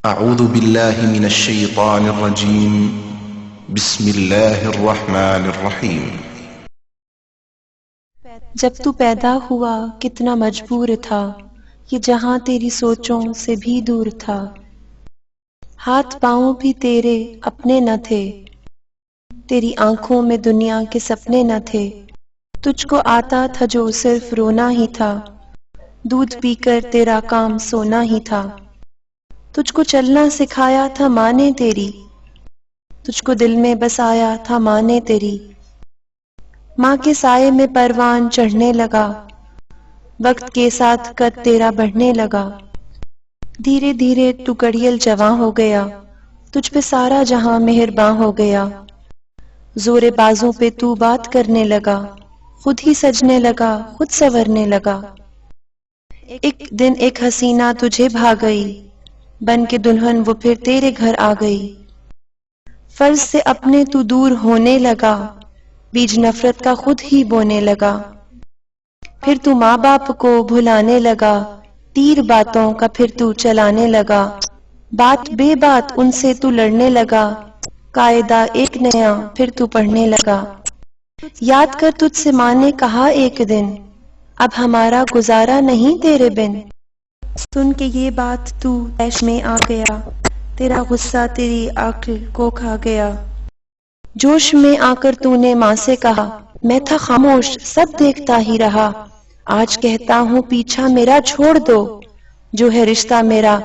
اعوذ باللہ من الشیطان الرجیم بسم اللہ الرحمن الرحیم۔ جب تو پیدا ہوا کتنا مجبور تھا، یہ جہاں تیری سوچوں سے بھی دور تھا، ہاتھ پاؤں بھی تیرے اپنے نہ تھے، تیری آنکھوں میں دنیا کے سپنے نہ تھے، تجھ کو آتا تھا جو صرف رونا ہی تھا، دودھ پی کر تیرا کام سونا ہی تھا، تجھ کو چلنا سکھایا تھا ماں نے تیری، تجھ کو دل میں بسایا تھا ماں نے تیری، ماں کے سائے میں پروان چڑھنے لگا، وقت کے ساتھ قد تیرا بڑھنے لگا، دھیرے دھیرے تو کڑیل جواں ہو گیا، تجھ پہ سارا جہاں مہرباں ہو گیا، زور بازوں پہ تو بات کرنے لگا، خود ہی سجنے لگا، خود سنورنے لگا، ایک دن ایک حسینہ تجھے بھا گئی، بن کے دلہن وہ پھر تیرے گھر آ گئی، فرض سے اپنے تو دور ہونے لگا، بیج نفرت کا خود ہی بونے لگا، پھر تو ماں باپ کو بھلانے لگا، تیر باتوں کا پھر تو چلانے لگا، بات بے بات ان سے تو لڑنے لگا، قاعدہ ایک نیا پھر تو پڑھنے لگا، یاد کر تجھ سے ماں نے کہا ایک دن، اب ہمارا گزارا نہیں تیرے بن، سن کے یہ بات تو طیش میں آ گیا، تیرا غصہ تیری عقل کو کھا گیا، جوش میں آ کر تو نے ماں سے کہا، میں تھا خاموش سب دیکھتا ہی رہا، آج کہتا ہوں پیچھا میرا چھوڑ دو، جو ہے رشتہ میرا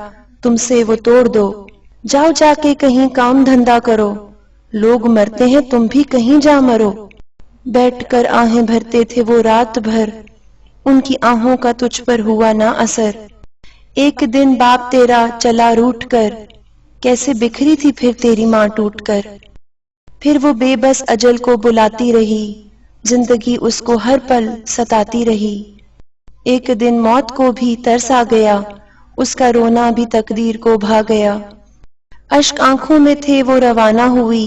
تم سے وہ توڑ دو، جاؤ جا کے کہیں کام دھندا کرو، لوگ مرتے ہیں تم بھی کہیں جا مرو، بیٹھ کر آہیں بھرتے تھے وہ رات بھر، ان کی آہوں کا تجھ پر ہوا نہ اثر، ایک دن باپ تیرا چلا روٹ کر، کیسے بکھری تھی پھر تیری ماں ٹوٹ کر، پھر وہ بے بس اجل کو بلاتی رہی، زندگی اس کو ہر پل ستاتی رہی، ایک دن موت کو بھی ترس آ گیا، اس کا رونا بھی تقدیر کو بھا گیا، اشک آنکھوں میں تھے وہ روانہ ہوئی،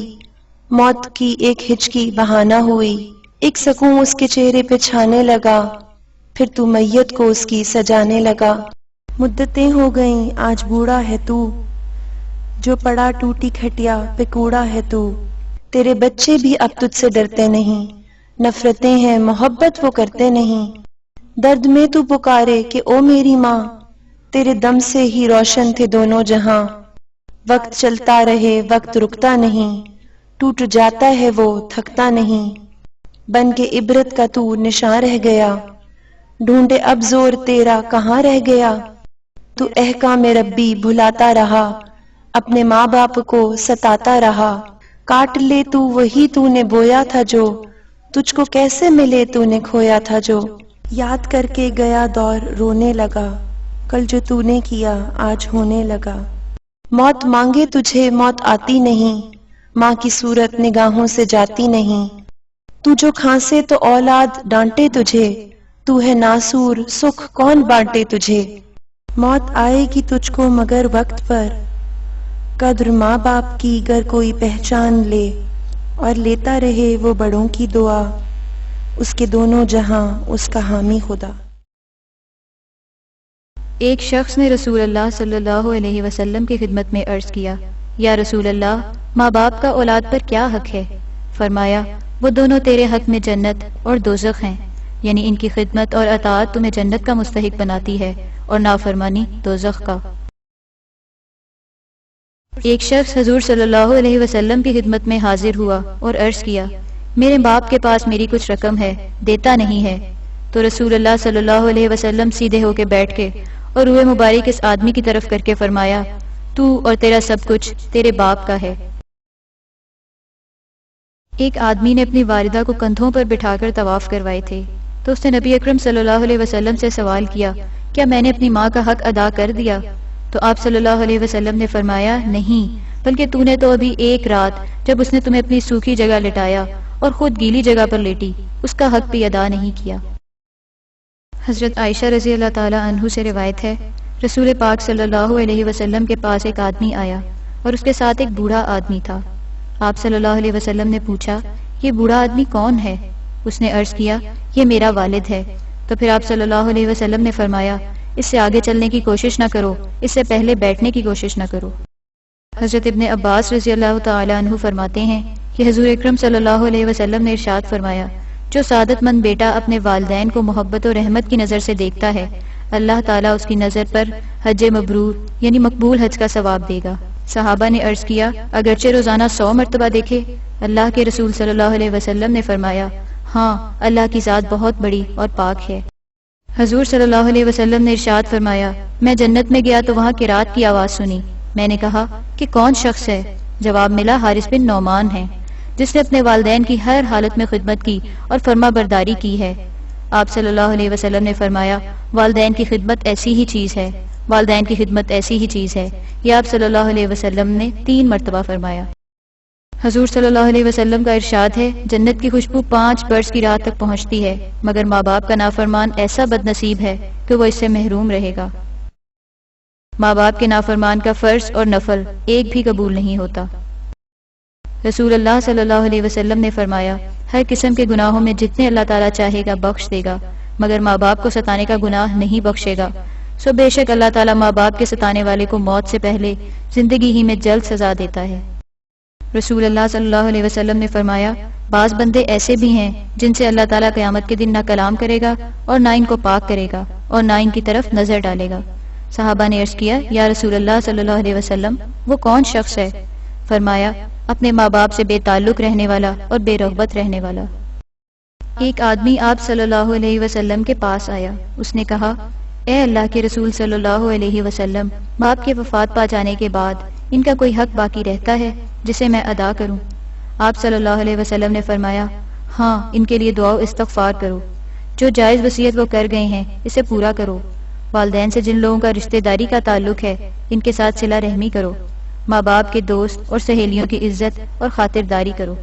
موت کی ایک ہچکی بہانہ ہوئی، ایک سکون اس کے چہرے پہ چھانے لگا، پھر تو میت کو اس کی سجانے لگا، مدتیں ہو گئیں آج بوڑھا ہے تو، جو پڑا ٹوٹی کھٹیا پہ کوڑا ہے تو، تیرے بچے بھی اب تجھ سے ڈرتے نہیں، نفرتیں ہیں محبت وہ کرتے نہیں، درد میں تو پکارے کہ او میری ماں، تیرے دم سے ہی روشن تھے دونوں جہاں، وقت چلتا رہے وقت رکتا نہیں، ٹوٹ جاتا ہے وہ تھکتا نہیں، بن کے عبرت کا تو نشاں رہ گیا، ڈھونڈے اب زور تیرا کہاں رہ گیا، تو احکام ربی بھلاتا رہا، اپنے ماں باپ کو ستاتا رہا، کاٹ لے تو وہی تو نے بویا تھا جو، تجھ کو کیسے ملے تو نے کھویا تھا جو، یاد کر کے گیا دور رونے لگا، کل جو تو نے کیا آج ہونے لگا، موت مانگے تجھے موت آتی نہیں، ماں کی صورت نگاہوں سے جاتی نہیں، تو جو کھانسے تو اولاد ڈانٹے تجھے، تو ہے ناسور سکھ کون بانٹے تجھے، موت آئے گی تجھ کو مگر وقت پر، قدر ماں باپ کی گر کوئی پہچان لے، اور لیتا رہے وہ بڑوں کی دعا، اس کے دونوں جہاں اس کا حامی خدا۔ ایک شخص نے رسول اللہ صلی اللہ علیہ وسلم کی خدمت میں عرض کیا، یا رسول اللہ، ماں باپ کا اولاد پر کیا حق ہے؟ فرمایا، وہ دونوں تیرے حق میں جنت اور دوزخ ہیں، یعنی ان کی خدمت اور اطاعت تمہیں جنت کا مستحق بناتی ہے اور نافرمانی دوزخ کا۔ ایک شخص حضور صلی اللہ علیہ وسلم کی خدمت میں حاضر ہوا اور عرض کیا، میرے باپ کے پاس میری کچھ رقم ہے، دیتا نہیں ہے، تو رسول اللہ صلی اللہ علیہ وسلم سیدھے ہو کے بیٹھ کے اور روئے مبارک اس آدمی کی طرف کر کے فرمایا، تو اور تیرا سب کچھ تیرے باپ کا ہے۔ ایک آدمی نے اپنی والدہ کو کندھوں پر بٹھا کر طواف کروائے تھے، تو اس نے نبی اکرم صلی اللہ علیہ وسلم سے سوال کیا، کیا میں نے اپنی ماں کا حق ادا کر دیا؟ تو آپ صلی اللہ علیہ وسلم نے فرمایا، نہیں، بلکہ تو نے تو ابھی ایک رات جب اس نے تمہیں اپنی سوکھی جگہ لٹایا اور خود گیلی جگہ پر لیٹی، اس کا حق بھی ادا نہیں کیا۔ حضرت عائشہ رضی اللہ تعالی عنہ سے روایت ہے، رسول پاک صلی اللہ علیہ وسلم کے پاس ایک آدمی آیا اور اس کے ساتھ ایک بوڑھا آدمی تھا۔ آپ صلی اللہ علیہ وسلم نے پوچھا، یہ بوڑھا آدمی کون ہے؟ اس نے عرض کیا، یہ میرا والد ہے۔ تو پھر آپ صلی اللہ علیہ وسلم نے فرمایا، اس سے آگے چلنے کی کوشش نہ کرو، اس سے پہلے بیٹھنے کی کوشش نہ کرو۔ حضرت ابن عباس رضی اللہ تعالی عنہ فرماتے ہیں کہ حضور اکرم صلی اللہ علیہ وسلم نے ارشاد فرمایا، جو سعادت مند بیٹا اپنے والدین کو محبت و رحمت کی نظر سے دیکھتا ہے، اللہ تعالیٰ اس کی نظر پر حج مبرور یعنی مقبول حج کا ثواب دے گا۔ صحابہ نے عرض کیا، اگرچہ روزانہ 100 مرتبہ دیکھے؟ اللہ کے رسول صلی اللہ علیہ وسلم نے فرمایا، ہاں، اللہ کی ذات بہت بڑی اور پاک ہے۔ حضور صلی اللہ علیہ وسلم نے ارشاد فرمایا، میں جنت میں گیا تو وہاں قرات کی آواز سنی۔ میں نے کہا کہ کون شخص ہے؟ جواب ملا، حارث بن نعمان ہے، جس نے اپنے والدین کی ہر حالت میں خدمت کی اور فرما برداری کی ہے۔ آپ صلی اللہ علیہ وسلم نے فرمایا، والدین کی خدمت ایسی ہی چیز ہے، والدین کی خدمت ایسی ہی چیز ہے۔ یہ آپ صلی اللہ علیہ وسلم نے 3 مرتبہ فرمایا۔ حضور صلی اللہ علیہ وسلم کا ارشاد ہے، جنت کی خوشبو 5 برس کی رات تک پہنچتی ہے، مگر ماں باپ کا نافرمان ایسا بد نصیب ہے کہ وہ اس سے محروم رہے گا۔ ماں باپ کے نافرمان کا فرض اور نفل ایک بھی قبول نہیں ہوتا۔ رسول اللہ صلی اللہ علیہ وسلم نے فرمایا، ہر قسم کے گناہوں میں جتنے اللہ تعالیٰ چاہے گا بخش دے گا، مگر ماں باپ کو ستانے کا گناہ نہیں بخشے گا۔ سو بے شک اللہ تعالیٰ ماں باپ کے ستانے والے کو موت سے پہلے زندگی ہی میں جلد سزا دیتا ہے۔ رسول اللہ صلی اللہ علیہ وسلم نے فرمایا، بعض بندے ایسے بھی ہیں جن سے اللہ تعالیٰ قیامت کے دن نہ کلام کرے گا اور نہ ان کو پاک کرے گا اور نہ ان کی طرف نظر ڈالے گا۔ صحابہ نے عرض کیا، یا رسول اللہ صلی اللہ علیہ وسلم، وہ کون شخص ہے؟ فرمایا، اپنے ماں باپ سے بے تعلق رہنے والا اور بے رغبت رہنے والا۔ ایک آدمی آپ صلی اللہ علیہ وسلم کے پاس آیا۔ اس نے کہا، اے اللہ کے رسول صلی اللہ علیہ وسلم، باپ کے وفات پا جانے کے بعد ان کا کوئی حق باقی رہتا ہے جسے میں ادا کروں؟ آپ صلی اللہ علیہ وسلم نے فرمایا، ہاں، ان کے لیے دعا و استغفار کرو، جو جائز وصیت وہ کر گئے ہیں اسے پورا کرو، والدین سے جن لوگوں کا رشتہ داری کا تعلق ہے ان کے ساتھ صلہ رحمی کرو، ماں باپ کے دوست اور سہیلیوں کی عزت اور خاطرداری کرو۔